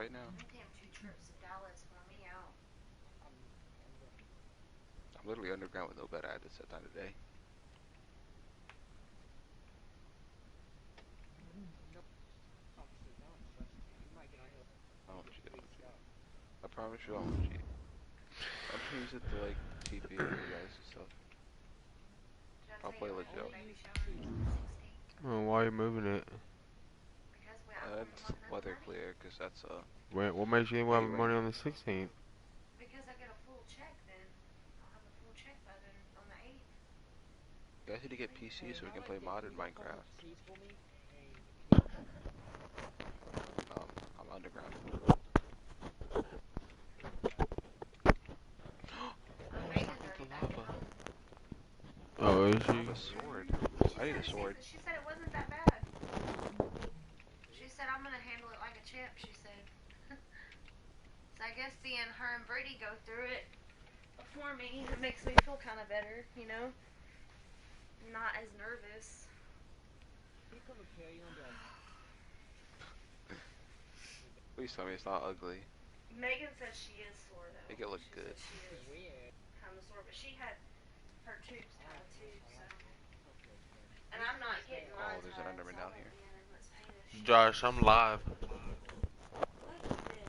right now. Damn, 2 trips to Dallas for me out. I'm literally underground with no bed. I had to set down today. I won't cheat. I won't cheat. I promise you I won't cheat. I'm just gonna use it to like TP with you guys and stuff. Did I I'll tell play you we're legit. having a baby shower on the 16th? Oh, why are you moving it? Because I'm going to It's want another weather money. clear, cause that's What makes you think we'll way have right. money on the 16th? Because I get a full check then. I'll have a full check by then on the 8th. You guys need to get PC so we can play modded Minecraft. I'm underground. Oh, Oh, Megan's fuck the already back at lava. home. Oh, is I have she? a sword. I need a sword. She said it wasn't that bad. She said, I'm going to handle it like a champ, she said. So I guess seeing her and Brady go through it before me, it makes me feel kind of better, you know? Not as nervous. Please tell me it's not ugly. Megan said she is sore though. Make it look She good. said she is kind of sore, but she had her tubes tied too, so. And I'm not getting Oh, mine there's an tied, Enderman so I down won't here. be in as much pain as she Josh, is. I'm live. Fuck you then.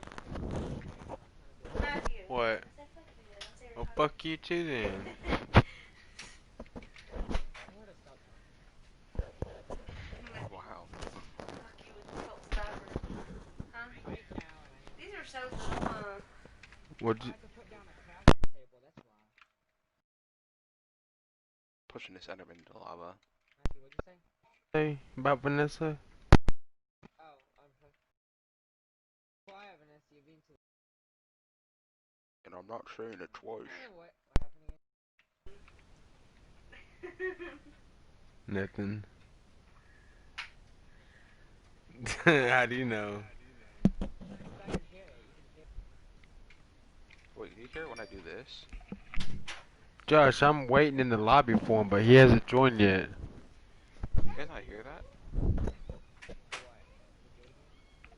Matthew. What? I said fuck you then. I said Oh, you're fuck you too then. Wow. Fuck you with your Phelps diver. Huh? These are so cool. What'd you Pushing this Enderman into lava. say about Vanessa? And I'm not saying it twice. Nothing. How do you know? Wait, can you hear it when I do this? Josh, I'm waiting in the lobby for him, but he hasn't joined yet. You guys not hear that?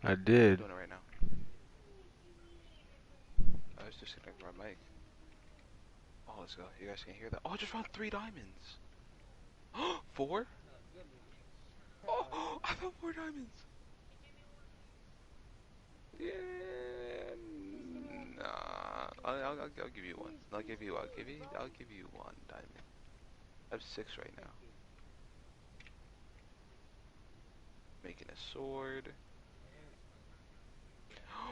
I I'm did. doing it right now. I was disconnecting my mic. Oh, let's go. You guys can hear that. Oh, I just found 3 diamonds. 4? Oh, I found 4 diamonds. Yeah. Nah. I'll give you one. I'll give you 1 diamond. I have 6 right now. Making a sword.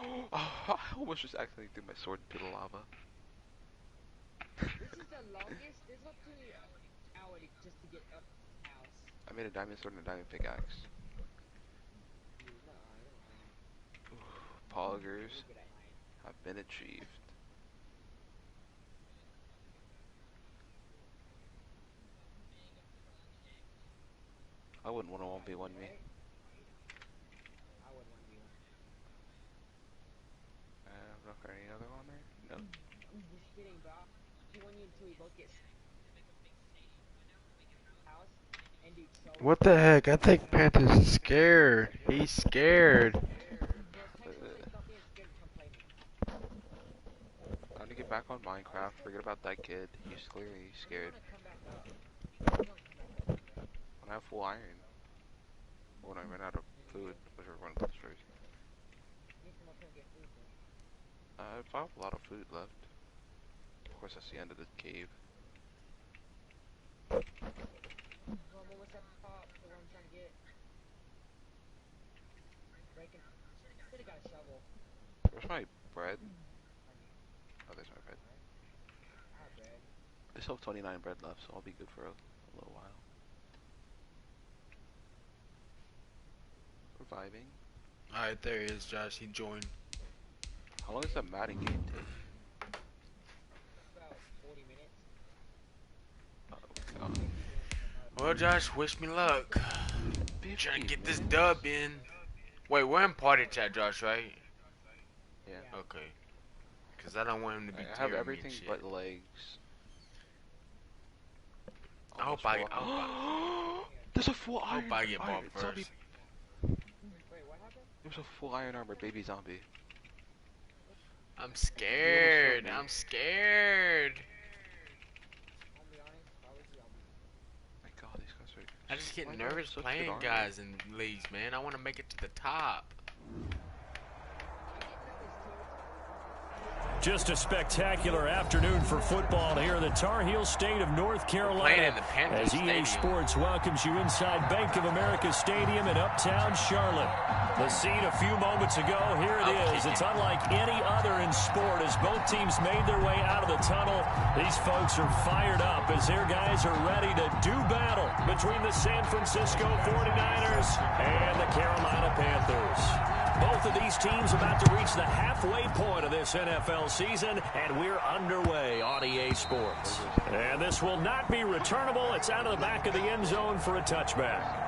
Oh, I almost just accidentally threw my sword into the lava. I made a diamond sword and a diamond pickaxe. Poggers have been achieved. I wouldn't want to 1v1 me. Look, are any other on there? No. What the heck? I think Panther's scared. He's scared. Time to get back on Minecraft. Forget about that kid. He's clearly scared. When I have full iron. When I run out of food, whichever one comes first. If I have a lot of food left. Of course, that's the end of the cave. Where's my bread? Oh, there's my bread. I still have 29 bread left, so I'll be good for a little while. Reviving. Alright, there he is, Josh. He joined. How long does that Madden game take? Oh god. Well, Josh, wish me luck. Trying to 50 get this minutes? dub in. Wait, we're in party chat, Josh, right? Yeah. Okay. Because I don't want him to be I have tearing me and everything shit. but legs. I hope Almost I full. get. I hope There's a full I, hope iron I get bought iron zombie. first. There's a full iron armor baby zombie. I'm scared. I'm scared. My God, these guys are. I just get Why do they have nervous such good playing armor? guys in leagues, man. I want to make it to the top. Just a spectacular afternoon for football here in the Tar Heel state of North Playing Carolina in the Panthers as EA Stadium. Sports welcomes you inside Bank of America Stadium in uptown Charlotte. The scene a few moments ago, here it is. It's unlike any other in sport as both teams made their way out of the tunnel. These folks are fired up as their guys are ready to do battle between the San Francisco 49ers and the Carolina Panthers. Both of these teams about to reach the halfway point of this NFL season, and we're underway on EA Sports. And this will not be returnable. It's out of the back of the end zone for a touchback.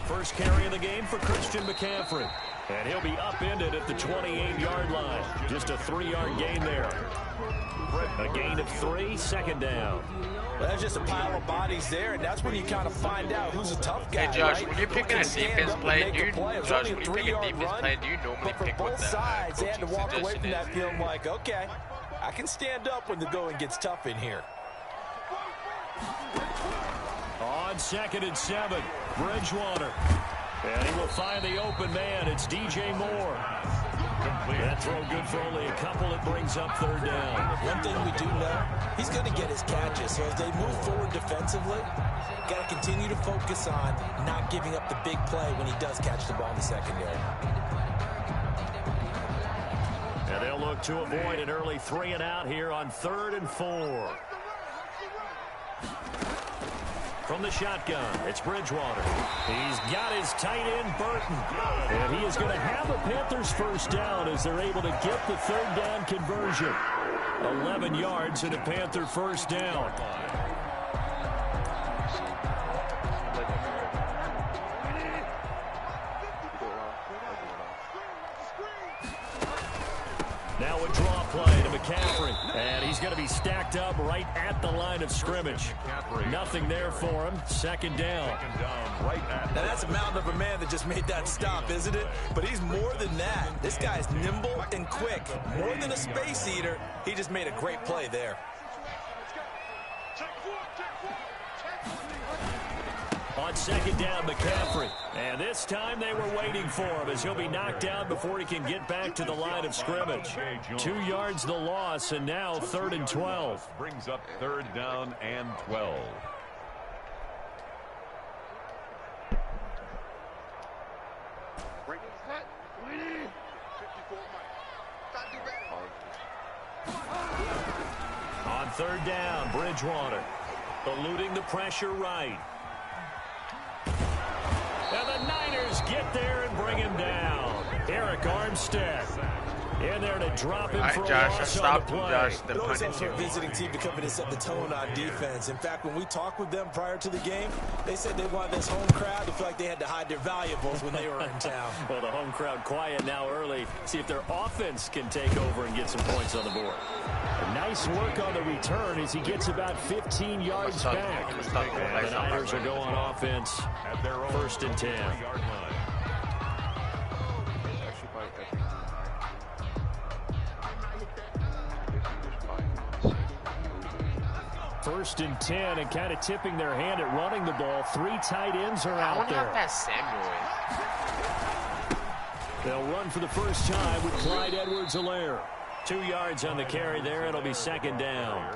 First carry of the game for Christian McCaffrey. And he'll be upended at the 28-yard line. Just a 3-yard gain there. A gain of 3, second down. Well, there's just a pile of bodies there, and that's when you kind of find out who's a tough guy. Hey, Josh, right? when you're picking a defense play, do you, Josh, when you pick a defense play, do you normally but for pick what both the sides, they had to coaching walk away suggestion from that is? feeling like, okay, I can stand up when the going gets tough in here. On 2nd and 7, Bridgewater. And he will find the open man. It's DJ Moore. That throw good for only a couple. It brings up 3rd down. One thing we do know, he's going to get his catches. So as they move forward defensively, got to continue to focus on not giving up the big play when he does catch the ball in the secondary. And they'll look to avoid an early 3 and out here on 3rd and 4. From the shotgun, it's Bridgewater. He's got his tight end, Burton. And he is going to have the Panthers first down as they're able to get the 3rd down conversion. 11 yards and a Panther first down. Now a draw play to McCaffrey. And he's going to be stacked up right at the line of scrimmage. Nothing there for him. 2nd down. Now that's a mountain of a man that just made that stop, isn't it? But he's more than that. This guy's nimble and quick. More than a space eater, he just made a great play there. On 2nd down, McCaffrey. And this time they were waiting for him as he'll be knocked down before he can get back to the line of scrimmage. 2 yards the loss, and now 3rd and 12. Brings up 3rd down and 12. On 3rd down, Bridgewater. Eluding the pressure right. And the Niners get there and bring him down. Eric Armstead in there to drop him for a Josh, I loss on the stopped him, play. Josh. The It always punting helps for a team. visiting team to come in and set the tone on defense. In fact, when we talked with them prior to the game, they said they wanted this home crowd to feel like they had to hide their valuables when they were in town. Well, the home crowd quiet now early. See if their offense can take over and get some points on the board. A nice work on the return as he gets about 15 yards back. And the Niners will go on offense At their own 1st and 10. 3-yard line. Actually, by every First and 10, and kind of tipping their hand at running the ball. 3 tight ends are I out wonder how there. fast Samuel is. They'll run for the first time with Clyde Edwards-Helaire. 2 yards on the carry there. It'll be 2nd down.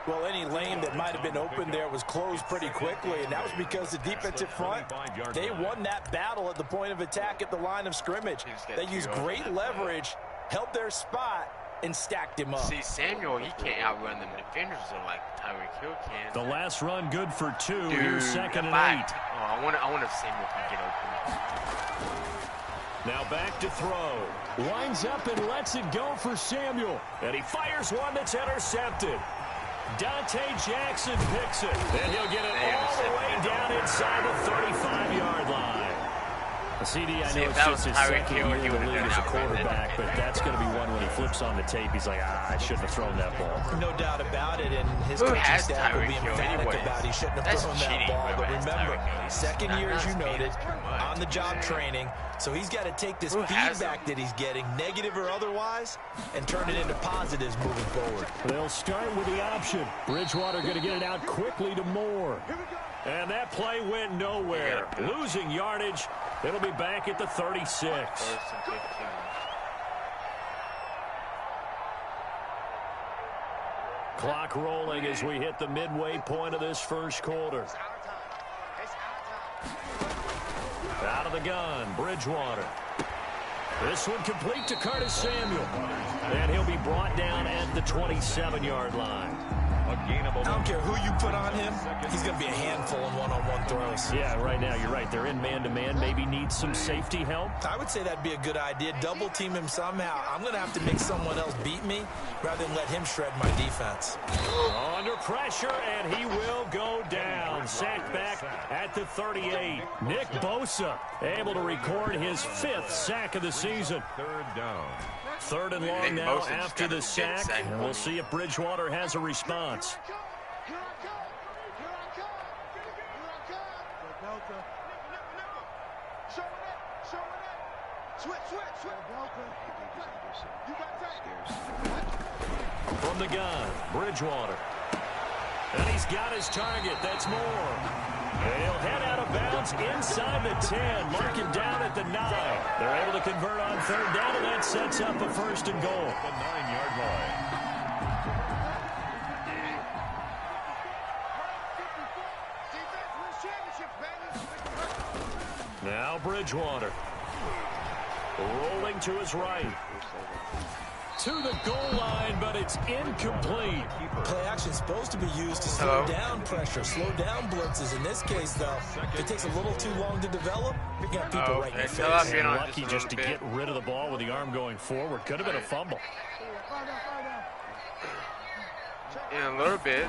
Well, any lane that might have been open there was closed pretty quickly, and that was because the defensive front, they won that battle at the point of attack at the line of scrimmage. They used great leverage, held their spot, and stacked him up. See, Samuel, he can't outrun them defenders like Tyreek Hill can. The last run good for 2. Dude, Here's 2nd and 8. Oh, I wonder if Samuel can get open. Now back to throw. Winds up and lets it go for Samuel. And he fires one that's intercepted. Dante Jackson picks it. And he'll get it all the way down inside the 35-yard line. CD, I See, know if it's that just was his Tyreek second Hill, year he in the would've league done as a that right quarterback, but that's going to be one when he flips on the tape. He's like, I shouldn't have thrown that ball. No doubt about it, and his Who coaching has staff will be Tyreek Hill emphatic anyways? about he shouldn't have That's thrown that cheating, ball. But whoever has remember, Tyreek Hill. second year, as you Not noted, speed, it's too much. on the job training, so he's got to take this Who has feedback that he's getting, negative or otherwise, and turn it into positives moving forward. They'll start with the option. Bridgewater going to get it out quickly to Moore. And that play went nowhere. Losing yardage. It'll be back at the 36. First and 15. Clock rolling as we hit the midway point of this first quarter. Out of the gun, Bridgewater. This one complete to Curtis Samuel. And he'll be brought down at the 27-yard line. I don't care who you put on him, he's going to be a handful in one-on-one throws. Yeah, right now you're right. They're in man-to-man. Maybe need some safety help. I would say that'd be a good idea. Double team him somehow. I'm going to have to make someone else beat me rather than let him shred my defense. Under pressure, and he will go down. Sacked back at the 38. Nick Bosa able to record his 5th sack of the season. Third down. Third and long Nick now Bosa just after got the a sack. sack. And we'll see if Bridgewater has a response. From the gun, Bridgewater. And he's got his target. That's Moore. And he'll head out of bounds inside the 10. Mark him down at the 9. They're able to convert on third down, and that sets up a first and goal. The 9-yard line. Now Bridgewater. Rolling to his right. To the goal line, but it's incomplete. Play action is supposed to be used to slow down pressure, slow down blitzes. In this case, though, if it takes a little too long to develop, you're going to have people right in your face. And lucky just to get rid of the ball with the arm going forward. Could have been a fumble. In a little bit.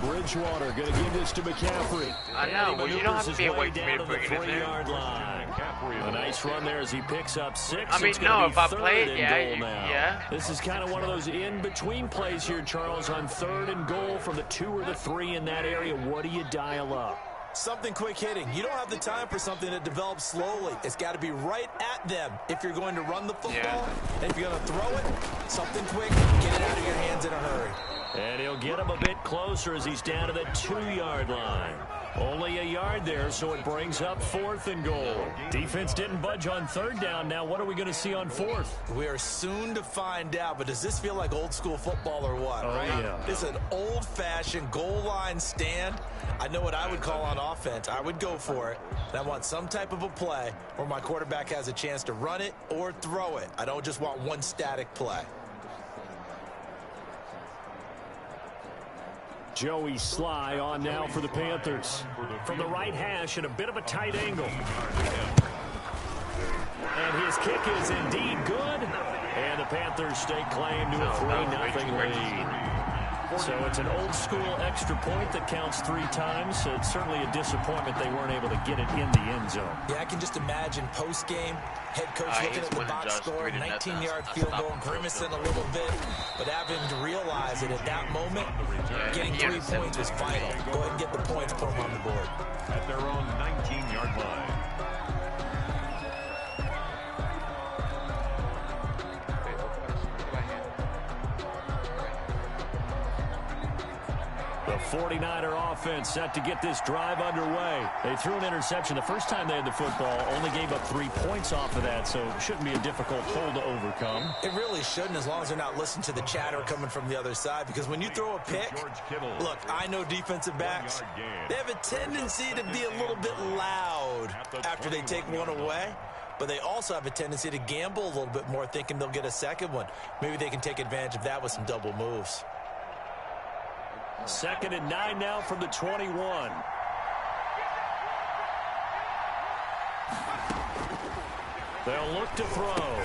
Bridgewater going to give this to McCaffrey. I know, but you don't have to be awake for me to the bring it in there. 3-yard line. A nice run there as he picks up 6. I mean, It's gonna no, be if I third play it, and yeah, goal now. yeah. This is kind of one of those in-between plays here, Charles, on third and goal from the 2 or the 3 in that area. What do you dial up? Something quick hitting. You don't have the time for something that develops slowly. It's got to be right at them if you're going to run the football. Yeah. And if you're going to throw it, something quick, get it out of your hands in a hurry. And he'll get him a bit closer as he's down to the 2-yard line. Only a yard there, so it brings up 4th and goal. Defense didn't budge on third down. Now what are we going to see on 4th? We are soon to find out, but does this feel like old school football or what, right? Yeah. This is an old-fashioned goal line stand. I know what I would call on offense. I would go for it. And I want some type of a play where my quarterback has a chance to run it or throw it. I don't just want one static play. Joey Sly on now for the Panthers. From the right hash at a bit of a tight angle. And his kick is indeed good. And the Panthers stake claim to a 3-0 lead. So it's an old-school extra point that counts 3 times. So it's certainly a disappointment they weren't able to get it in the end zone. Yeah, I can just imagine post-game, head coach looking at the box score, 19-yard field goal, grimacing a little bit, but having to realize that at that moment, getting 3 points was vital. Go ahead and get the points, put them on the board. At their own 19-yard line. The 49er offense set to get this drive underway. They threw an interception the first time they had the football, only gave up 3 points off of that, so it shouldn't be a difficult hole to overcome. It really shouldn't, as long as they're not listening to the chatter coming from the other side, because when you throw a pick, look, I know defensive backs, they have a tendency to be a little bit loud after they take one away. But they also have a tendency to gamble a little bit more, thinking they'll get a second one. Maybe they can take advantage of that with some double moves. 2nd and 9 now from the 21. They'll look to throw.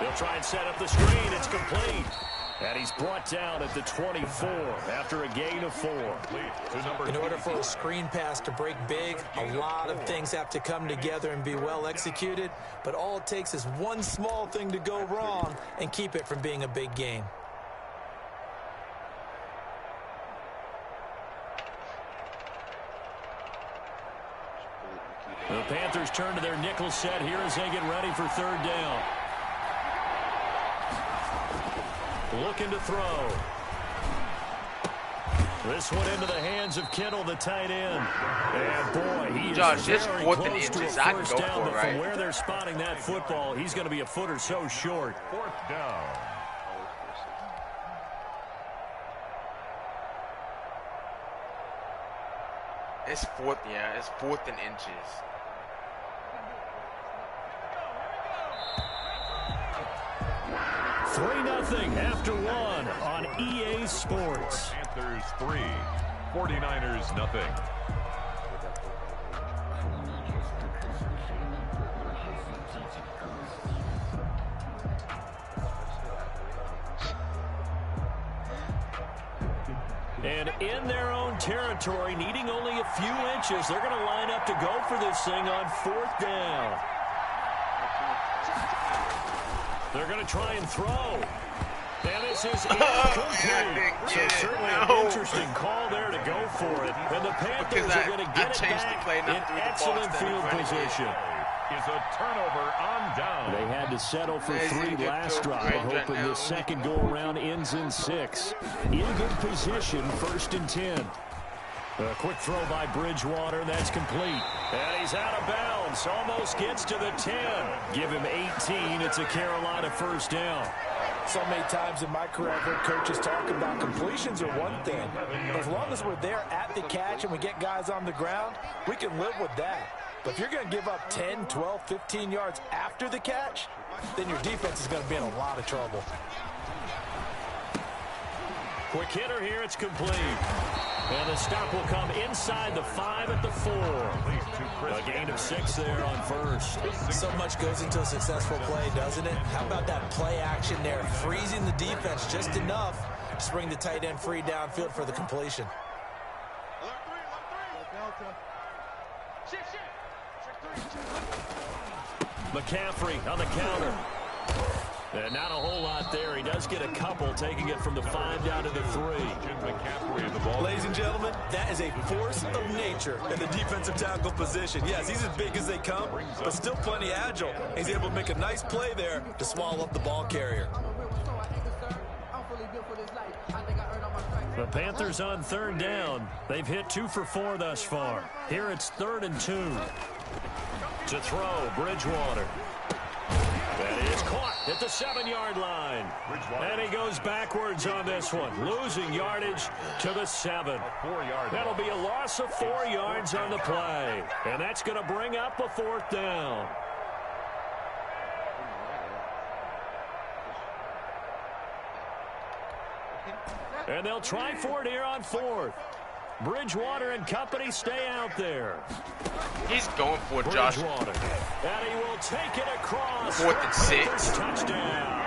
They'll try and set up the screen. It's complete. And he's brought down at the 24 after a gain of 4. In order for a screen pass to break big, a lot of things have to come together and be well executed. But all it takes is one small thing to go wrong and keep it from being a big game. The Panthers turn to their nickel set here as they get ready for 3rd down. Looking to throw. This one into the hands of Kittle, the tight end. And boy, he is very close to a first down, but from where they're spotting that football, he's going to be a foot or so short. 4th down. It's 4th, yeah, it's 4th and inches. Nothing after 1 on EA Sports. Panthers 3, 49ers nothing. And in their own territory, needing only a few inches, they're going to line up to go for this thing on 4th down. They're going to try and throw. And this is incomplete. So certainly an interesting call there to go for it. And the Panthers are going to get it back in excellent field position. Is a turnover on down. They had to settle for 3 last drive, hoping the second go-around ends in 6. In good position, 1st and 10. A quick throw by Bridgewater, that's complete. And he's out of bounds, almost gets to the 10. Give him 18, it's a Carolina first down. So many times in my career, I've heard coaches talk about completions are one thing. But as long as we're there at the catch and we get guys on the ground, we can live with that. But if you're going to give up 10, 12, 15 yards after the catch, then your defense is going to be in a lot of trouble. Quick hitter here, it's complete. And the stop will come inside the 5 at the 4. A gain of 6 there on 1st. So much goes into a successful play, doesn't it? How about that play action there, freezing the defense just enough to bring the tight end free downfield for the completion. McCaffrey on the counter. And not a whole lot there. He does get a couple, taking it from the 5 down to the 3. Ladies and gentlemen, that is a force of nature in the defensive tackle position. Yes, he's as big as they come, but still plenty agile. He's able to make a nice play there to swallow up the ball carrier. The Panthers on 3rd down. They've hit 2 for 4 thus far. Here it's 3rd and 2. To throw, Bridgewater. That is caught at the 7-yard line. And he goes backwards on this one, losing yardage to the 7. That'll be a loss of 4 yards on the play. And that's going to bring up a 4th down. And they'll try for it here on 4th. Bridgewater and company stay out there. He's going for it, Josh. And he will take it across. 4th and 6. Touchdown.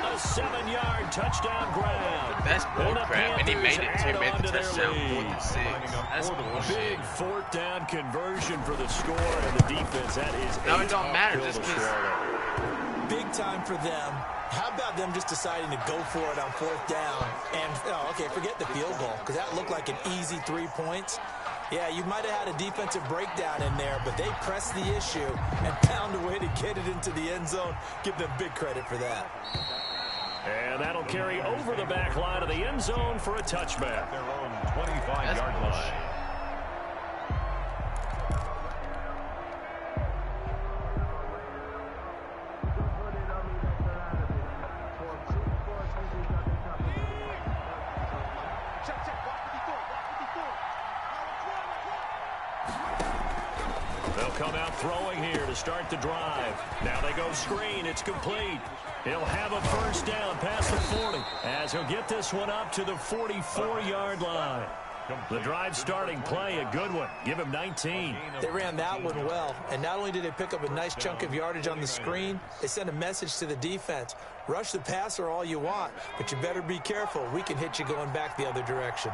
A 7-yard touchdown grab. That's bullcrap. And he made it too. Made the touchdown. 4th and 6. That's bullshit. Big 4th down conversion for the score and the defense. That is no, it don't matter. Just big time for them. How about them just deciding to go for it on 4th down? And, okay, forget the field goal, because that looked like an easy 3 points. Yeah, you might have had a defensive breakdown in there, but they pressed the issue and found a way to get it into the end zone. Give them big credit for that. And that'll carry over the back line of the end zone for a touchback. Their own 25-yard line. Come out throwing here to start the drive. Now they go screen. It's complete. He'll have a first down past the 40 as he'll get this one up to the 44-yard line. The drive starting play, a good one. Give him 19. They ran that one well, and not only did they pick up a nice chunk of yardage on the screen, they sent a message to the defense. Rush the passer all you want, but you better be careful. We can hit you going back the other direction.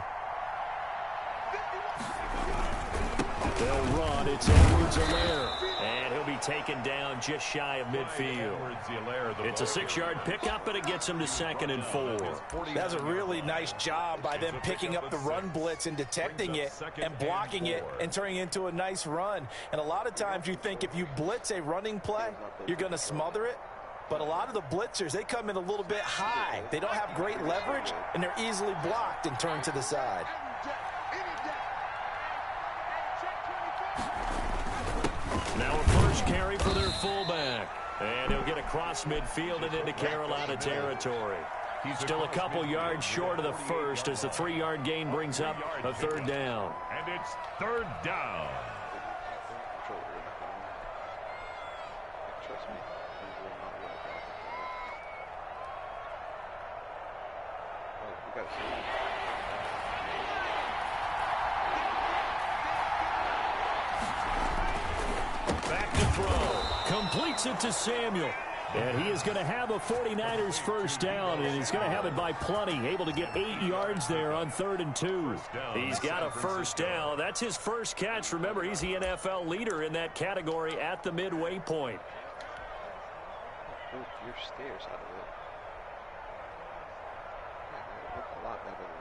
They'll run. It's Edwards-Helaire. And he'll be taken down just shy of midfield. It's a 6-yard pickup, and it gets him to 2nd and 4. That's a really nice job by them picking up the run blitz and detecting it and blocking it and turning it into a nice run. And a lot of times you think if you blitz a running play, you're going to smother it. But a lot of the blitzers, they come in a little bit high. They don't have great leverage, and they're easily blocked and turned to the side. Now a first carry for their fullback. And he'll get across midfield and into Carolina territory. He's still a couple yards short of the first as the 3-yard gain brings up a 3rd down. And it's 3rd down. Back to throw. Completes it to Samuel. And he is going to have a 49ers first down, and he's going to have it by plenty. Able to get 8 yards there on 3rd and 2. He's got a first down. That's his first catch. Remember, he's the NFL leader in that category at the midway point. Your stairs out of it. Yeah, look a lot better than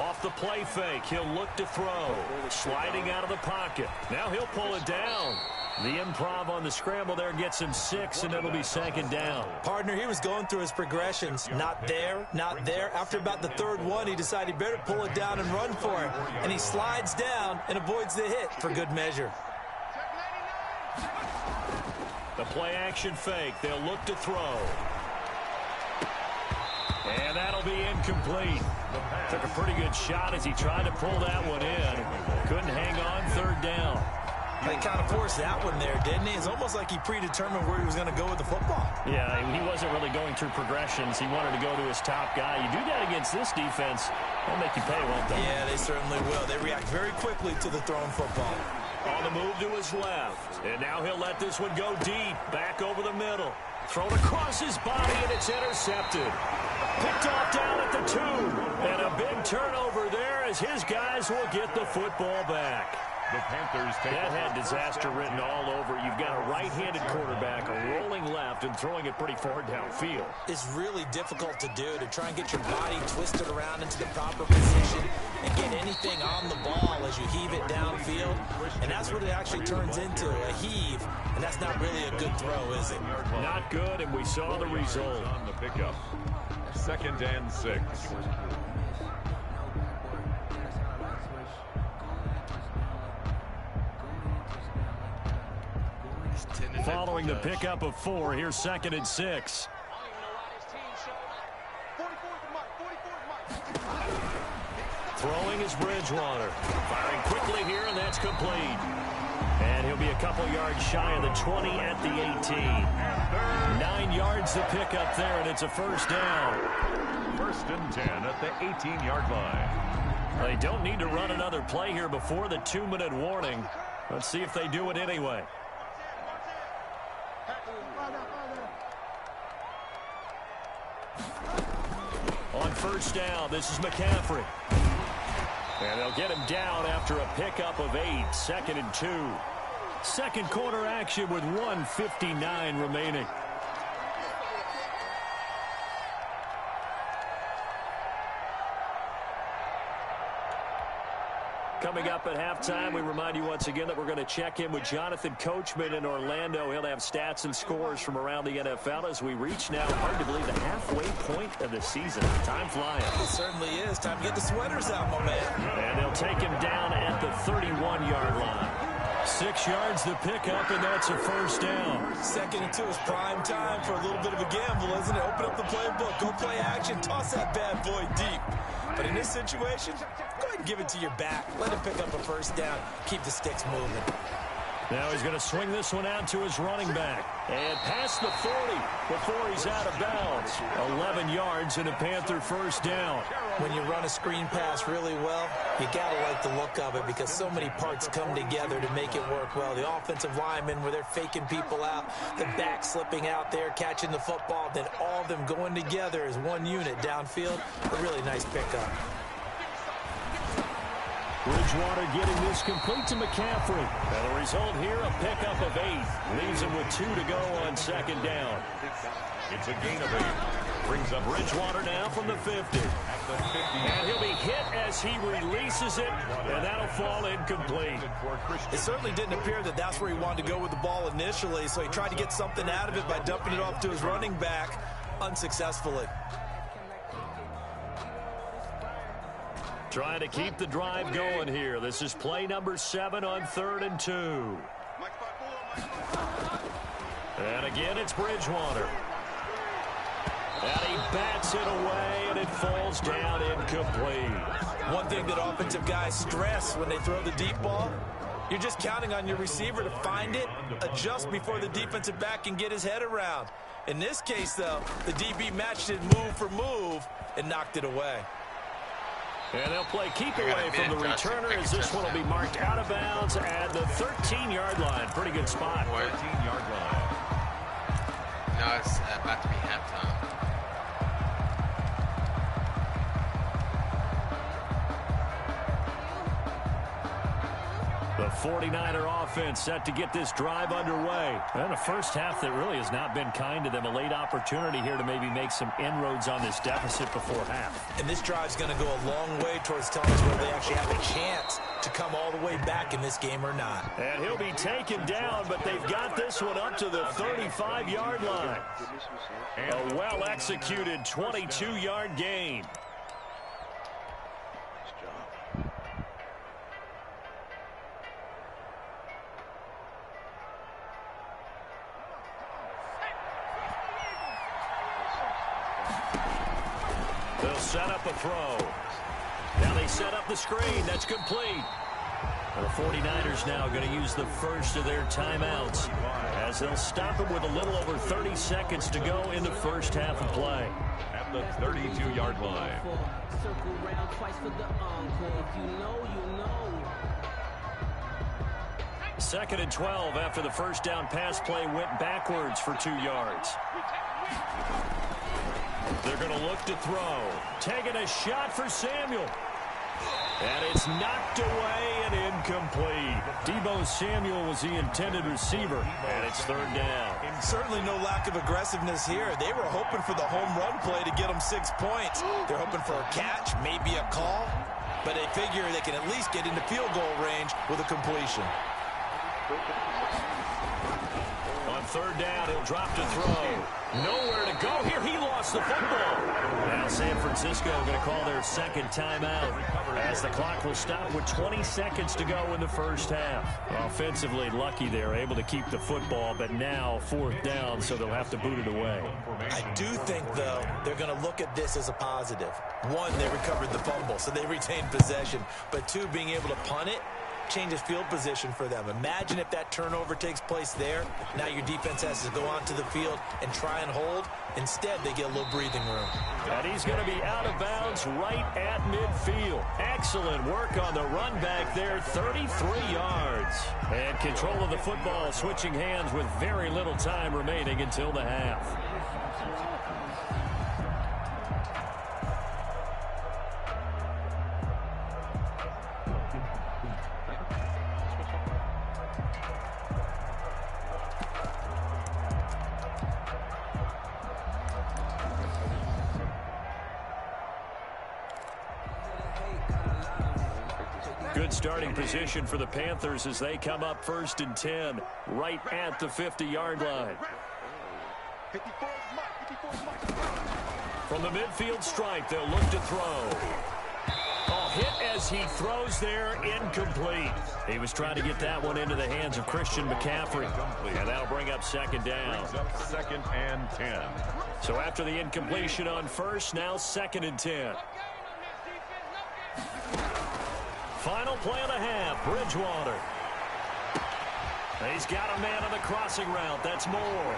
Off the play fake, he'll look to throw. Sliding out of the pocket. Now he'll pull it down. The improv on the scramble there gets him 6, and it'll be 2nd down. Partner, he was going through his progressions. Not there, not there. After about the 3rd one, he decided he better pull it down and run for it. And he slides down and avoids the hit for good measure. The play action fake. They'll look to throw. And that'll be incomplete. Took a pretty good shot as he tried to pull that one in. Couldn't hang on, 3rd down. He kind of forced that one there, didn't he? It's almost like he predetermined where he was going to go with the football. Yeah, he wasn't really going through progressions. He wanted to go to his top guy. You do that against this defense, they'll make you pay, won't they? Yeah, they certainly will. They react very quickly to the thrown football. On the move to his left. And now he'll let this one go deep. Back over the middle. Thrown across his body, and it's intercepted. Picked off down at the 2. And a big turnover there as his guys will get the football back. The Panthers take that had disaster written all over. You've got a right-handed quarterback rolling left and throwing it pretty far downfield. It's really difficult to do, to try and get your body twisted around into the proper position and get anything on the ball as you heave it downfield. And that's what it actually turns into, a heave. And that's not really a good throw, is it? Not good, and we saw the result. On the pickup. 2nd and 6. Following the pickup of 4, here's 2nd and 6. Throwing is Bridgewater. Firing quickly here, and that's complete. And he'll be a couple yards shy of the 20 at the 18. 9 yards to pick up there, and it's a first down. 1st and 10 at the 18-yard line. They don't need to run another play here before the 2-minute warning. Let's see if they do it anyway. On first down, this is McCaffrey. And they'll get him down after a pickup of 8, 2nd and 2. Second quarter action with 1:59 remaining. Coming up at halftime, we remind you once again that we're going to check in with Jonathan Coachman in Orlando. He'll have stats and scores from around the NFL as we reach now, hard to believe, the halfway point of the season. Time flying. It certainly is. Time to get the sweaters out, my man. And they'll take him down at the 31-yard line. 6 yards to pick up, and that's a first down. 2nd and 2 is prime time for a little bit of a gamble, isn't it? Open up the playbook, go play action, toss that bad boy deep. But in this situation, go ahead and give it to your back. Let him pick up a first down. Keep the sticks moving. Now he's going to swing this one out to his running back. And past the 40 before he's out of bounds. 11 yards and a Panther first down. When you run a screen pass really well, you got to like the look of it because so many parts come together to make it work well. The offensive linemen, where they're faking people out, the back slipping out there, catching the football, then all of them going together as one unit downfield. A really nice pickup. Bridgewater getting this complete to McCaffrey. And the result here, a pickup of 8. Leaves him with 2 to go on second down. It's a gain of 8. Brings up Bridgewater now from the 50. And he'll be hit as he releases it, and that'll fall incomplete. It certainly didn't appear that that's where he wanted to go with the ball initially, so he tried to get something out of it by dumping it off to his running back unsuccessfully. Trying to keep the drive going here. This is play number 7 on 3rd and 2. And again, it's Bridgewater. And he bats it away, and it falls down incomplete. One thing that offensive guys stress when they throw the deep ball, you're just counting on your receiver to find it, adjust before the defensive back can get his head around. In this case, though, the DB matched it move for move and knocked it away. And they'll play keep away from the returner as this one will be marked out of bounds at the 13-yard line. Pretty good spot. 13-yard line. No, it's about to be halftime. The 49er offense set to get this drive underway. And a first half that really has not been kind to them. A late opportunity here to maybe make some inroads on this deficit before half. And this drive's going to go a long way towards telling us whether they actually have a chance to come all the way back in this game or not. And he'll be taken down, but they've got this one up to the 35-yard line. A well-executed 22-yard gain. They'll set up a throw. Now they set up the screen. That's complete. The 49ers now going to use the first of their timeouts as they'll stop him with a little over 30 seconds to go in the first half of play. At the 32-yard line. Second and 12 after the first down pass play went backwards for 2 yards. They're going to look to throw. Taking a shot for Samuel. And it's knocked away and incomplete. Deebo Samuel was the intended receiver, and it's 3rd down. Certainly no lack of aggressiveness here. They were hoping for the home run play to get them 6 points. They're hoping for a catch, maybe a call, but they figure they can at least get into field goal range with a completion. On 3rd down, he'll drop to throw. Nowhere to go here. He lost the football. Now San Francisco going to call their second timeout as the clock will stop with 20 seconds to go in the first half. Offensively lucky they're able to keep the football, but now 4th down, so they'll have to boot it away. I do think, though, they're going to look at this as a positive. 1, they recovered the fumble, so they retained possession. But 2, being able to punt it changes field position for them. Imagine if that turnover takes place there. Now your defense has to go onto the field and try and hold. Instead, they get a little breathing room. And he's going to be out of bounds right at midfield. Excellent work on the run back there, 33 yards. And control of the football switching hands with very little time remaining until the half. Good starting position for the Panthers as they come up 1st and 10, right at the 50-yard line. From the midfield stripe, they'll look to throw. Oh, hit as he throws there, incomplete. He was trying to get that one into the hands of Christian McCaffrey. And that'll bring up 2nd down. 2nd and 10. So after the incompletion on 1st, now 2nd and 10. Final play of the half, Bridgewater. He's got a man on the crossing route. That's Moore.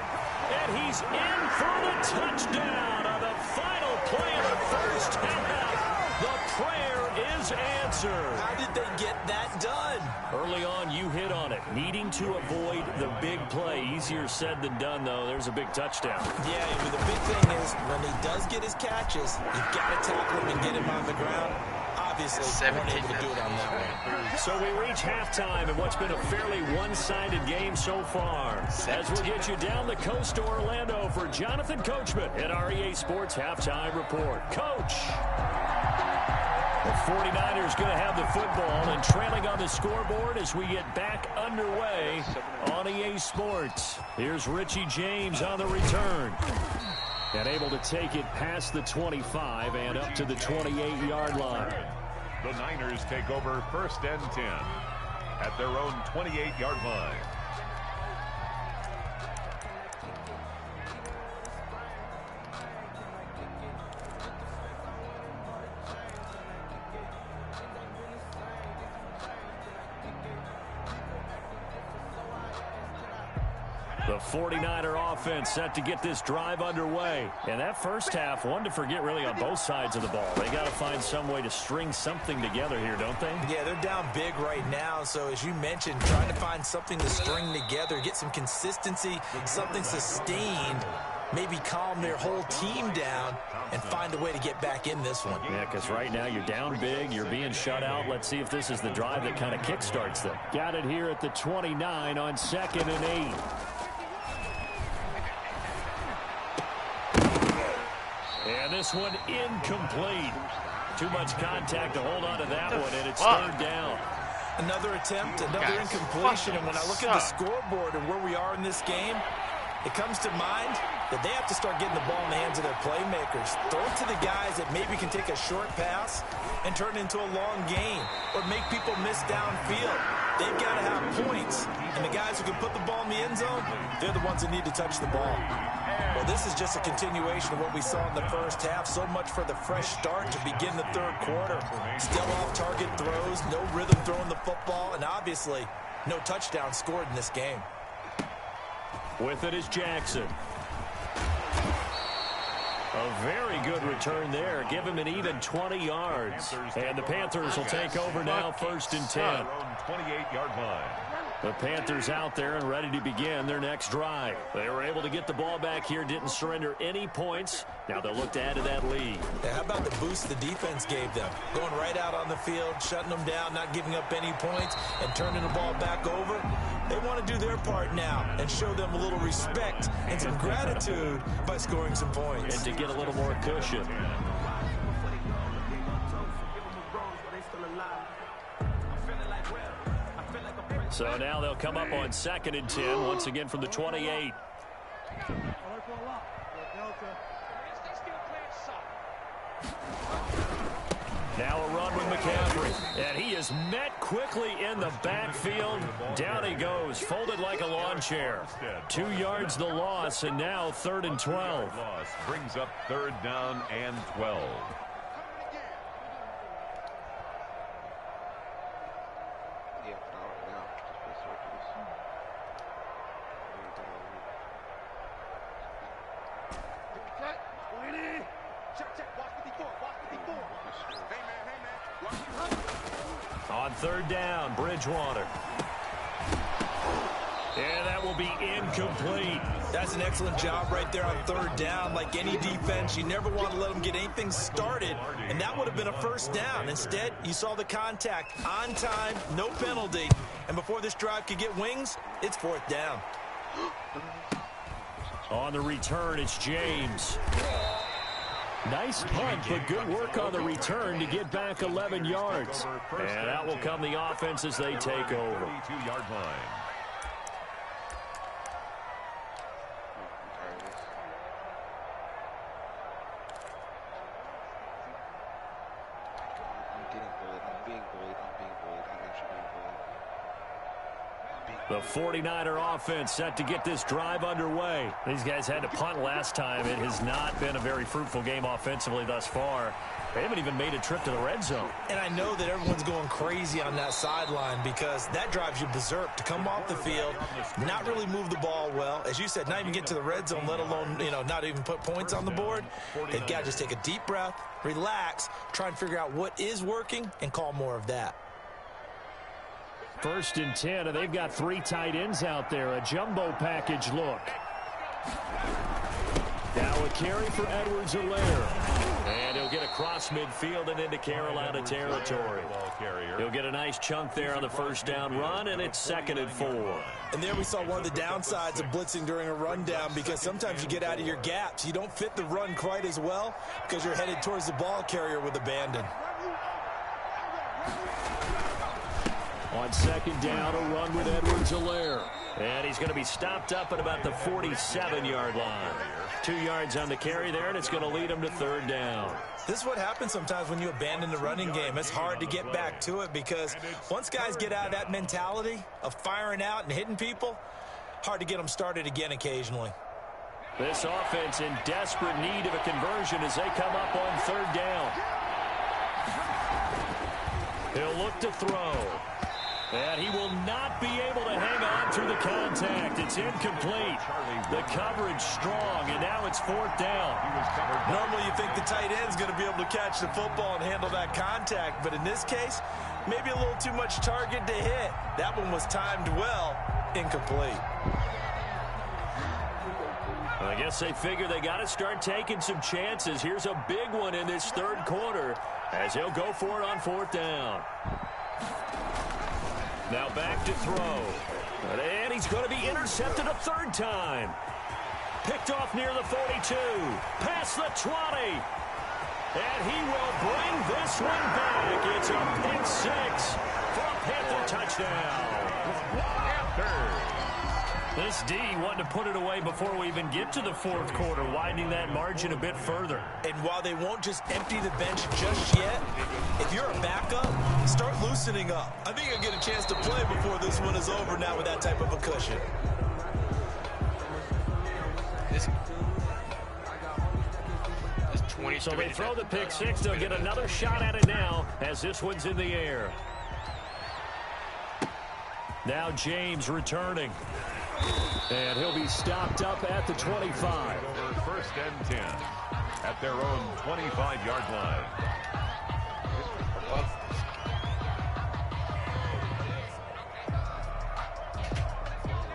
And he's in for the touchdown on the final play of the first half. The prayer is answered. How did they get that done? Early on, you hit on it. Needing to avoid the big play. Easier said than done, though. There's a big touchdown. Yeah, I mean, the big thing is when he does get his catches, you've got to tackle him and get him on the ground. Obviously, weren't able to do it on that one. So we reach halftime in what's been a fairly one-sided game so far. As we'll get you down the coast to Orlando for Jonathan Coachman at our EA Sports Halftime Report. Coach! The 49ers going to have the football and trailing on the scoreboard as we get back underway on EA Sports. Here's Richie James on the return. And able to take it past the 25 and up to the 28-yard line. The Niners take over 1st and 10 at their own 28-yard line. The 49er offense set to get this drive underway. And that first half, one to forget really on both sides of the ball. They got to find some way to string something together here, don't they? Yeah, they're down big right now. So as you mentioned, trying to find something to string together, get some consistency, something sustained, maybe calm their whole team down and find a way to get back in this one. Yeah, because right now you're down big, you're being shut out. Let's see if this is the drive that kind of kickstarts them. Got it here at the 29 on 2nd and 8. And this one incomplete. Too much contact to hold on to that one, and it's third down. Another attempt, another incompletion, and when I look at the scoreboard and where we are in this game, it comes to mind that they have to start getting the ball in the hands of their playmakers. Throw it to the guys that maybe can take a short pass and turn it into a long gain or make people miss downfield. They've got to have points, and the guys who can put the ball in the end zone, they're the ones that need to touch the ball. Well, this is just a continuation of what we saw in the first half. So much for the fresh start to begin the third quarter. Still off-target throws, no rhythm throwing the football, and obviously no touchdown scored in this game. With it is Jackson. A very good return there. Give him an even 20 yards. And the Panthers will take over now, 1st and 10. 28-yard line. The Panthers out there and ready to begin their next drive. They were able to get the ball back here, didn't surrender any points. Now they'll look to add to that lead. Yeah, how about the boost the defense gave them? Going right out on the field, shutting them down, not giving up any points, and turning the ball back over. They want to do their part now and show them a little respect and some gratitude by scoring some points. And to get a little more cushion. So now they'll come up on 2nd and 10, once again from the 28. Now a run with McCaffrey. And he is met quickly in the backfield. Down he goes, folded like a lawn chair. 2 yards the loss, and now 3rd and 12. Loss brings up 3rd down and 12. On 3rd down, Bridgewater. And that will be incomplete. That's an excellent job right there on 3rd down. Like any defense, you never want to let them get anything started, and that would have been a 1st down. Instead, you saw the contact on time, no penalty, and before this drive could get wings, it's 4th down. On the return, it's James. Nice punt, but good work on the return to get back 11 yards. And out will come the offense as they take over. 32-yard line. The 49er offense set to get this drive underway. These guys had to punt last time. It has not been a very fruitful game offensively thus far. They haven't even made a trip to the red zone. And I know that everyone's going crazy on that sideline because that drives you berserk to come off the field, not really move the ball well. As you said, not even get to the red zone, let alone, not even put points on the board. They've got to just take a deep breath, relax, try and figure out what is working, and call more of that. 1st and 10, and they've got 3 tight ends out there. A jumbo package look. Now a carry for Edwards-Helaire. And he'll get across midfield and into Carolina territory. He'll get a nice chunk there on the 1st down run, and it's 2nd and 4. And there we saw one of the downsides of blitzing during a rundown, because sometimes you get out of your gaps. You don't fit the run quite as well because you're headed towards the ball carrier with abandon. On 2nd down, a run with Edwards-Helaire. And he's going to be stopped up at about the 47-yard line. 2 yards on the carry there, and it's going to lead him to 3rd down. This is what happens sometimes when you abandon the running game. It's hard to get back to it because once guys get out of that mentality of firing out and hitting people, hard to get them started again occasionally. This offense in desperate need of a conversion as they come up on 3rd down. He'll look to throw. And he will not be able to hang on through the contact. It's incomplete. The coverage strong, and now it's 4th down. Normally you think the tight end's going to be able to catch the football and handle that contact, but in this case, maybe a little too much target to hit. That one was timed well, incomplete. I guess they figure they got to start taking some chances. Here's a big one in this 3rd quarter as he'll go for it on 4th down. Now back to throw. And he's going to be intercepted a 3rd time. Picked off near the 42. Past the 20. And he will bring this one back. It's a pick 6 for a Panther touchdown. This D wanting to put it away before we even get to the 4th quarter, widening that margin a bit further. And while they won't just empty the bench just yet, if you're a backup, start loosening up. I think you'll get a chance to play before this one is over now with that type of a cushion. So they throw the pick 6. They'll get another shot at it now as this one's in the air. Now James returning. And he'll be stopped up at the 25. 1st and 10 at their own 25-yard line.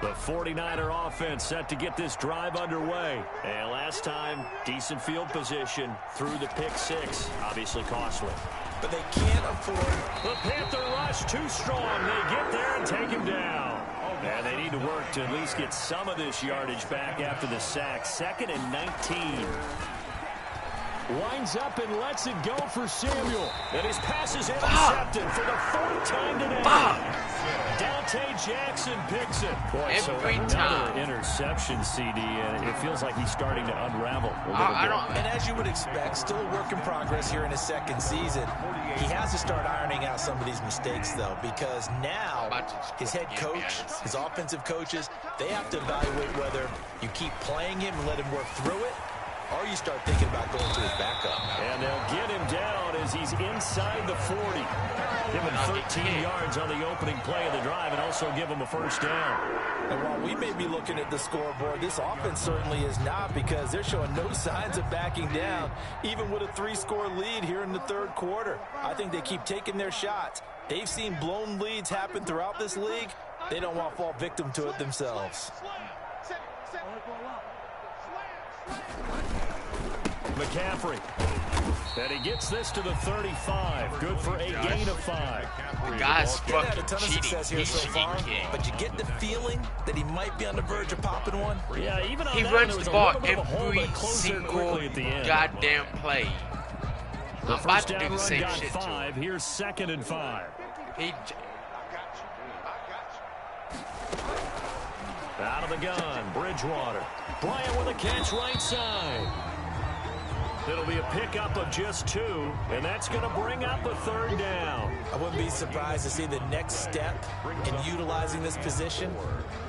The 49er offense set to get this drive underway. And last time, decent field position through the pick 6. Obviously costly. But they can't afford. The Panther rush too strong. They get there and take him down. And they need to work to at least get some of this yardage back after the sack. 2nd and 19. Winds up and lets it go for Samuel. And his pass is intercepted for the 4th time today. Dante Jackson picks it. Boy, every so time. Interception, CD, and it feels like he's starting to unravel a little bit. And as you would expect, still a work in progress here in his 2nd season. He has to start ironing out some of these mistakes, though, because now his head coach, his offensive coaches, they have to evaluate whether you keep playing him and let him work through it, or you start thinking about going to his backup. And they'll get him down as he's inside the 40. Give him 13 yards on the opening play of the drive and also give him a 1st down. And while we may be looking at the scoreboard, this offense certainly is not, because they're showing no signs of backing down, even with a 3-score lead here in the 3rd quarter. I think they keep taking their shots. They've seen blown leads happen throughout this league. They don't want to fall victim to it themselves. McCaffrey. And he gets this to the 35. Good for a gain of 5. The guy's He's had a fucking ton of cheating. success here He's so far, cheating. but you get the feeling that he might be on the verge of popping one. Yeah, even on He that, runs there was the a ball little bit of a hole, every but closed there single quickly at the end. goddamn play. The I'm about first to down do the run same got shit to 5. him. Here's 2nd and 5. Out of the gun, Bridgewater. Bryant with a catch right side. It'll be a pickup of just 2, and that's going to bring up a 3rd down. I wouldn't be surprised to see the next step in utilizing this position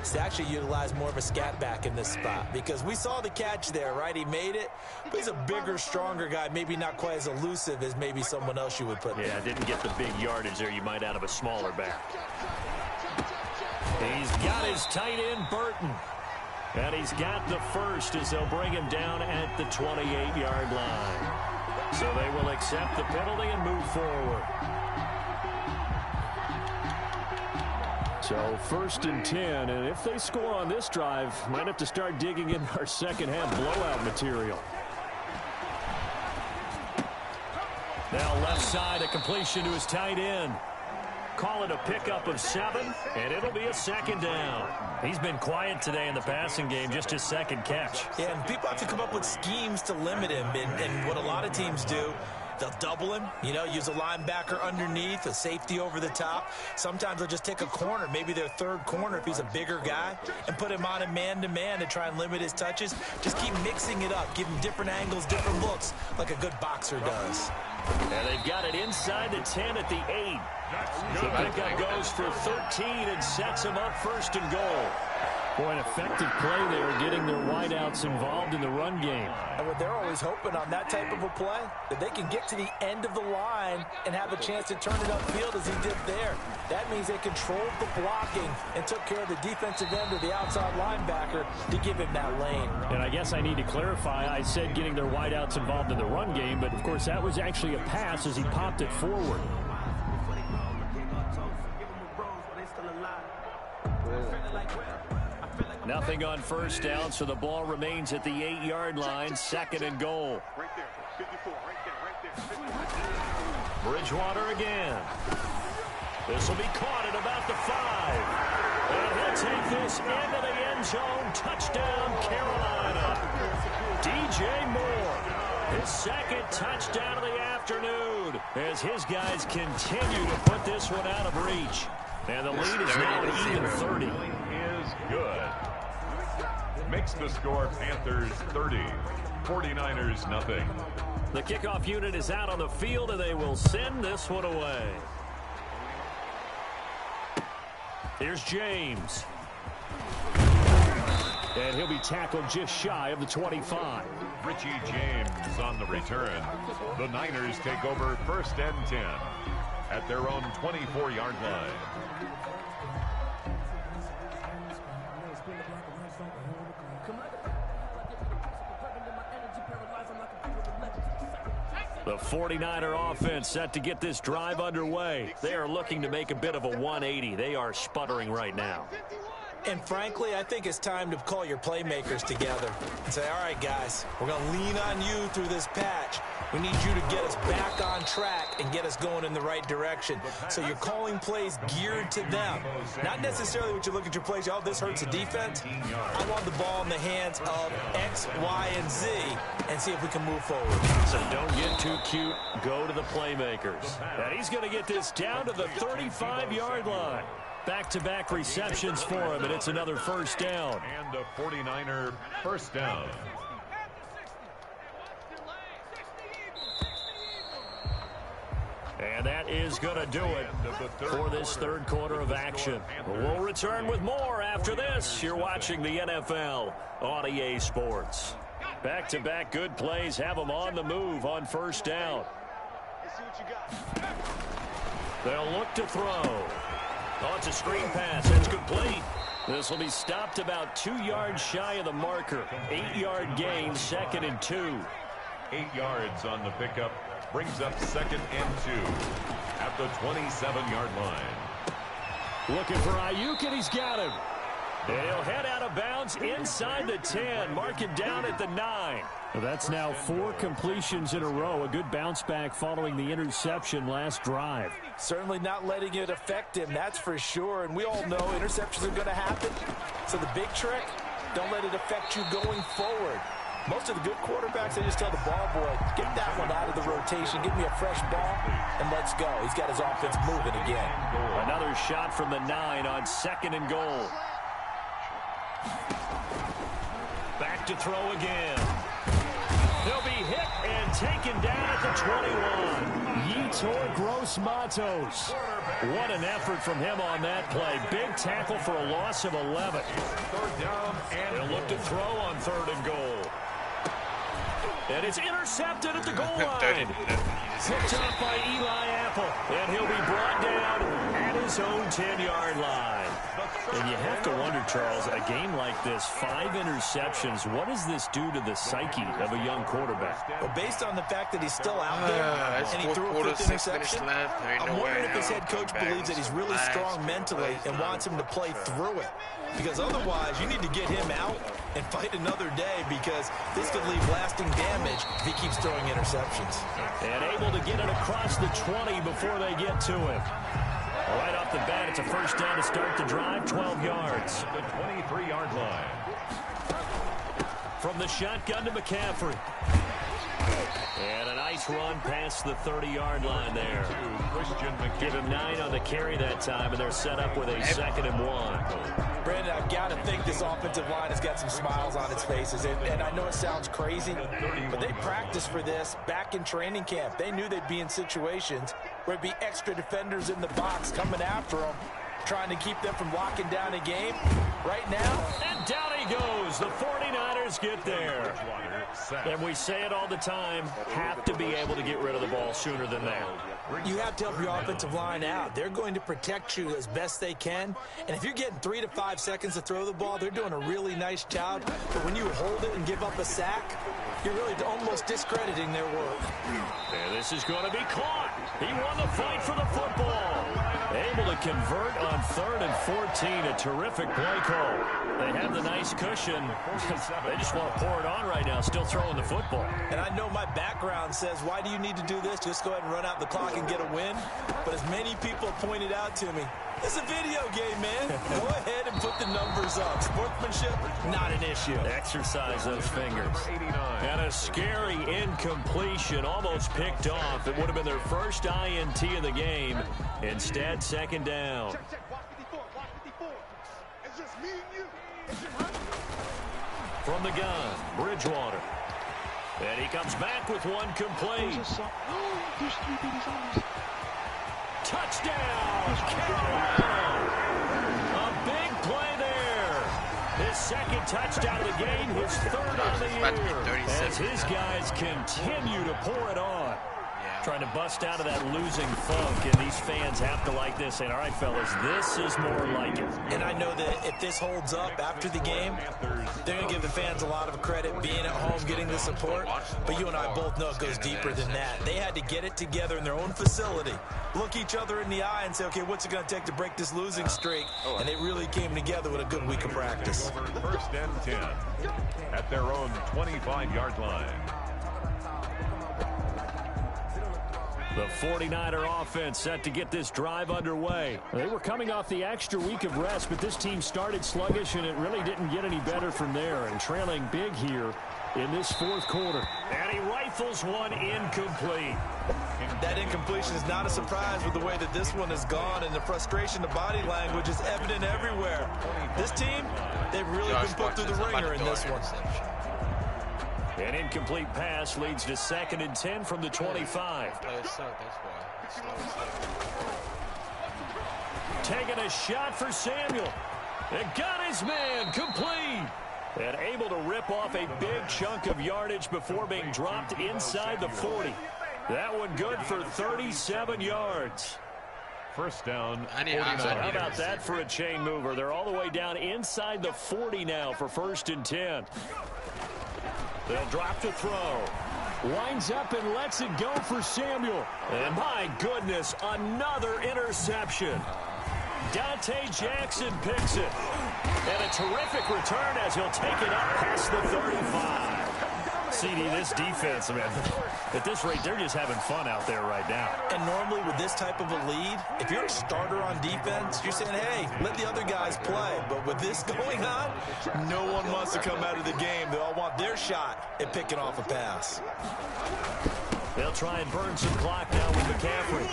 is to actually utilize more of a scat back in this spot, because we saw the catch there, right? He made it, but he's a bigger, stronger guy, maybe not quite as elusive as maybe someone else you would put there. Yeah, didn't get the big yardage there you might out of a smaller back. He's got his tight end, Burton. And he's got the first as they'll bring him down at the 28-yard line. So they will accept the penalty and move forward. So 1st and 10, and if they score on this drive, might have to start digging in our second half blowout material. Now left side, a completion to his tight end. Call it a pickup of 7, and it'll be a 2nd down. He's been quiet today in the passing game, just his 2nd catch. Yeah, and people have to come up with schemes to limit him, and what a lot of teams do, they'll double him, use a linebacker underneath, a safety over the top. Sometimes they'll just take a corner, maybe their 3rd corner if he's a bigger guy, and put him on a man-to-man to try and limit his touches. Just keep mixing it up, give him different angles, different looks, like a good boxer does. And they've got it inside the 10 at the 8. The pickup goes for 13 and sets him up 1st and goal. Boy, an effective play there, getting their wideouts involved in the run game. And what they're always hoping on that type of a play, that they can get to the end of the line and have a chance to turn it upfield as he did there. That means they controlled the blocking and took care of the defensive end of the outside linebacker to give him that lane. And I guess I need to clarify, I said getting their wideouts involved in the run game, but of course that was actually a pass as he popped it forward. Nothing on 1st down, so the ball remains at the 8-yard line, 2nd and goal. Bridgewater again. This will be caught at about the 5. And he'll take this into the end zone. Touchdown, Carolina. DJ Moore, his 2nd touchdown of the afternoon, as his guys continue to put this one out of reach. And the lead is now at even 30. Is good. Makes the score Panthers 30, 49ers nothing. The kickoff unit is out on the field, and they will send this one away. Here's James. And he'll be tackled just shy of the 25. Richie James on the return. The Niners take over 1st and 10 at their own 24-yard line. The 49er offense set to get this drive underway. They are looking to make a bit of a 180. They are sputtering right now. And frankly, I think it's time to call your playmakers together and say, all right, guys, we're going to lean on you through this patch. We need you to get us back on track and get us going in the right direction. So you're calling plays geared to them. Not necessarily what you look at your plays, oh, this hurts the defense. I want the ball in the hands of X, Y, and Z and see if we can move forward. So don't get too cute. Go to the playmakers. And he's going to get this down to the 35-yard line. Back-to-back receptions for him, and it's another 1st down. And a 49er 1st down. And that is going to do it for this 3rd quarter of action. We'll return with more after this. You're watching the NFL on EA Sports. Back-to-back good plays have them on the move on 1st down. They'll look to throw. Oh, it's a screen pass. It's complete. This will be stopped about 2 yards shy of the marker. 8-yard gain, 2nd and 2. 8 yards on the pickup. Brings up 2nd and 2 at the 27-yard line. Looking for Ayuk, and he's got him. And he'll head out of bounds inside the 10. Mark it down at the 9. Well, that's now 4 completions in a row. A good bounce back following the interception last drive. Certainly not letting it affect him, that's for sure. And we all know interceptions are going to happen. So the big trick, don't let it affect you going forward. Most of the good quarterbacks, they just tell the ball boy, get that one out of the rotation, give me a fresh ball, and let's go. He's got his offense moving again. Another shot from the 9 on 2nd and goal. Back to throw again. He'll be hit and And taken down at the 21. Yetur Gross-Matos. What an effort from him on that play. Big tackle for a loss of 11. Third down, and They'll look to throw on 3rd and goal. And it's intercepted at the goal line. Picked up by Eli Apple. And he'll be brought down at his own 10-yard line. And you have to wonder, Charles, a game like this, 5 interceptions, what does this do to the psyche of a young quarterback? Well, based on the fact that he's still out there and he threw a 5th interception, I'm wondering if his head coach believes that he's really strong mentally and wants him to play through it. Because otherwise, you need to get him out and fight another day, because this could leave lasting damage if he keeps throwing interceptions. And able to get it across the 20 before they get to him. Right off the bat, it's a first down to start the drive, 12 yards. the 23-yard line. From the shotgun to McCaffrey. And a nice run past the 30-yard line there. Give him 9 on the carry that time, and they're set up with a 2nd and 1. Brandon, I've got to think this offensive line has got some smiles on its faces. And I know it sounds crazy, but they practiced for this back in training camp. They knew they'd be in situations where it'd be extra defenders in the box coming after them, trying to keep them from locking down a game. Right now, and down he goes. The 49ers get there. And we say it all the time, have to be able to get rid of the ball sooner than that. You have to help your offensive line out. They're going to protect you as best they can. And if you're getting 3 to 5 seconds to throw the ball, they're doing a really nice job. But when you hold it and give up a sack, you're really almost discrediting their work. And this is going to be caught. He won the fight for the football. Able to convert on 3rd and 14. A terrific play call. They have the nice cushion. They just want to pour it on right now, still throwing the football. And I know my background says, why do you need to do this? Just go ahead and run out the clock and get a win. But as many people pointed out to me, it's a video game, man. Go ahead and put the numbers up. Sportsmanship, not an issue. Exercise those fingers. And a scary incompletion, almost picked off. It would have been their first INT of the game. Instead, 2nd down. From the gun, Bridgewater. And he comes back with one complete. Touchdown, Carolina! A big play there. His 2nd touchdown of the game, his 3rd of the year. As his guys continue to pour it on. Trying to bust out of that losing funk, and these fans have to like this. And all right, fellas, this is more like it. And I know that if this holds up after the game, they're going to give the fans a lot of credit being at home, getting the support. But you and I both know it goes deeper than that. They had to get it together in their own facility, look each other in the eye and say, okay, what's it going to take to break this losing streak? And they really came together with a good week of practice. 1st and 10 at their own 25-yard line. The 49er offense set to get this drive underway. They were coming off the extra week of rest, but this team started sluggish, and it really didn't get any better from there. And trailing big here in this 4th quarter. And he rifles one incomplete. That incompletion is not a surprise with the way that this one has gone, and the frustration, the body language is evident everywhere. This team, they've really been put through the ringer in this one. An incomplete pass leads to 2nd and 10 from the 25. Taking a shot for Samuel. And got his man complete. And able to rip off a big chunk of yardage before being dropped inside the 40. That one good for 37 yards. First down. How about that for a chain mover? They're all the way down inside the 40 now for 1st and 10. They'll drop to throw. Winds up and lets it go for Samuel. And my goodness, another interception. Dante Jackson picks it. And a terrific return as he'll take it up past the 35. CD, this defense, man, at this rate, they're just having fun out there right now. And normally with this type of a lead, if you're a starter on defense, you're saying, hey, let the other guys play. But with this going on, no one wants to come out of the game. They all want their shot at picking off a pass. They'll try and burn some clock now with McCaffrey.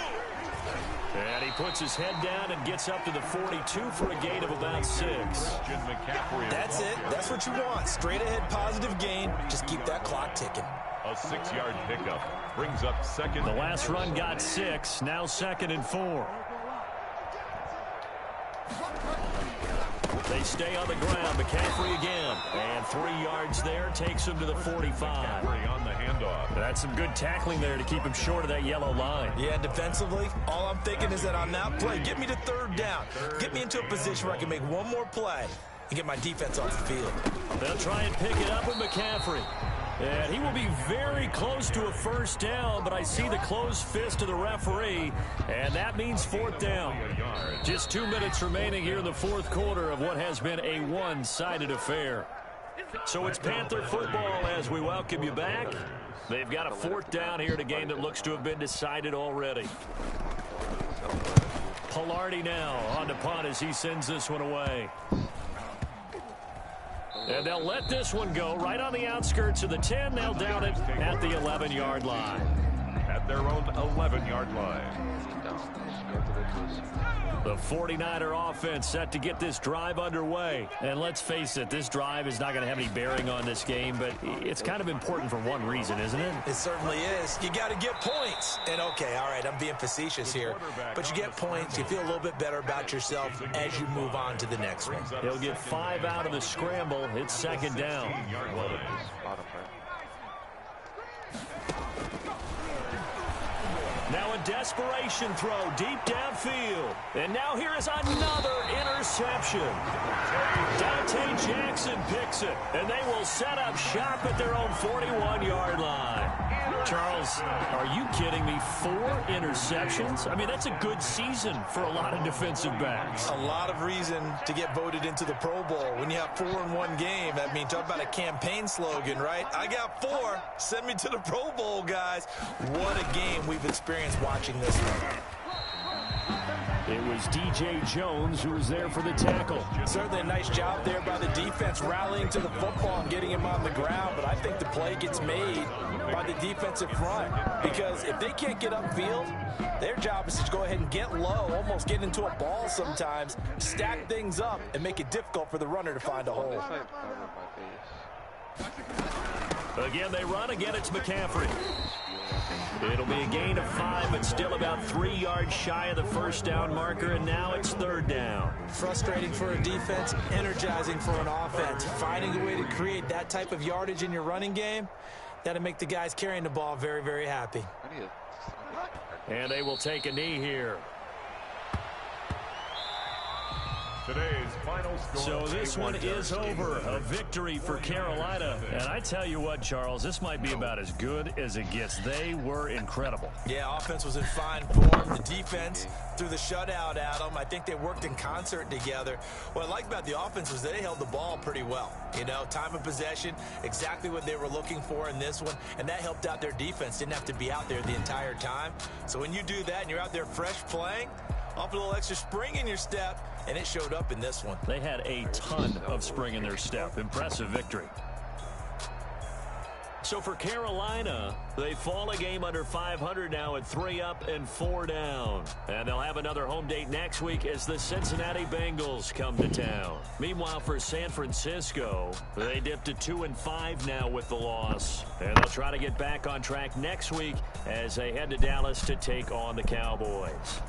And he puts his head down and gets up to the 42 for a gain of about 6. That's it. That's what you want. Straight ahead positive gain. Just keep that clock ticking. A 6-yard pickup brings up second. The last run got 6. Now 2nd and 4. They stay on the ground. McCaffrey again. And 3 yards there takes him to the 45. McCaffrey on the handoff. That's some good tackling there to keep him short of that yellow line. Yeah, defensively, all I'm thinking is that on that play, get me to 3rd down. Get me into a position where I can make one more play and get my defense off the field. They'll try and pick it up with McCaffrey. And he will be very close to a 1st down, but I see the closed fist of the referee, and that means 4th down. Just 2 minutes remaining here in the 4th quarter of what has been a one-sided affair. So it's Panther football as we welcome you back. They've got a 4th down here in a game that looks to have been decided already. Palardy now on the punt as he sends this one away. And they'll let this one go right on the outskirts of the 10. They'll down it at the 11-yard line. At their own 11-yard line. The 49er offense set to get this drive underway. And let's face it, this drive is not going to have any bearing on this game, but it's kind of important for one reason, isn't it? It certainly is. You got to get points. And, okay, all right, I'm being facetious here. But you get points, you feel a little bit better about yourself as you move on to the next one. He'll get 5 out of the scramble. It's 2nd down. Now a desperation throw deep downfield. And now here is another interception. Dante Jackson picks it. And they will set up shop at their own 41-yard line. Charles, are you kidding me? 4 interceptions? I mean, that's a good season for a lot of defensive backs. A lot of reason to get voted into the Pro Bowl. When you have 4 in one game, I mean, talk about a campaign slogan, right? I got 4. Send me to the Pro Bowl, guys. What a game we've experienced watching this one. It was D.J. Jones who was there for the tackle. Certainly a nice job there by the defense rallying to the football and getting him on the ground, but I think the play gets made by the defensive front because if they can't get upfield, their job is to go ahead and get low, almost get into a ball sometimes, stack things up, and make it difficult for the runner to find a hole. Again, they run. Again, it's McCaffrey. It'll be a gain of 5, but still about 3 yards shy of the 1st down marker, and now it's 3rd down. Frustrating for a defense, energizing for an offense. Finding a way to create that type of yardage in your running game, that'll make the guys carrying the ball very, very happy. And they will take a knee here. Today's final score. So this one is over. A victory for Carolina. And I tell you what, Charles, this might be about as good as it gets. They were incredible. Yeah, offense was in fine form. The defense threw the shutout at them. I think they worked in concert together. What I like about the offense was they held the ball pretty well. You know, time of possession, exactly what they were looking for in this one. And that helped out their defense. Didn't have to be out there the entire time. So when you do that and you're out there fresh playing, off a little extra spring in your step, and it showed up in this one. They had a ton of spring in their step. Impressive victory. So for Carolina, they fall a game under 500 now at 3 up and 4 down. And they'll have another home date next week as the Cincinnati Bengals come to town. Meanwhile, for San Francisco, they dipped to 2-5 now with the loss. And they'll try to get back on track next week as they head to Dallas to take on the Cowboys.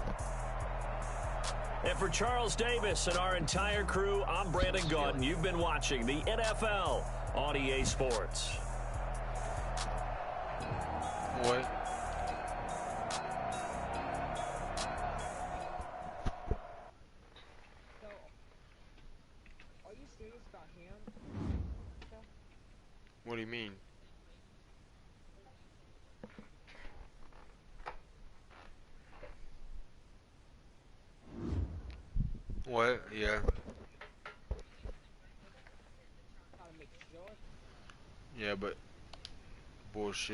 And for Charles Davis and our entire crew, I'm Brandon Gaudin. You've been watching the NFL on EA Sports. What? What do you mean? What? Yeah. Yeah, but bullshit.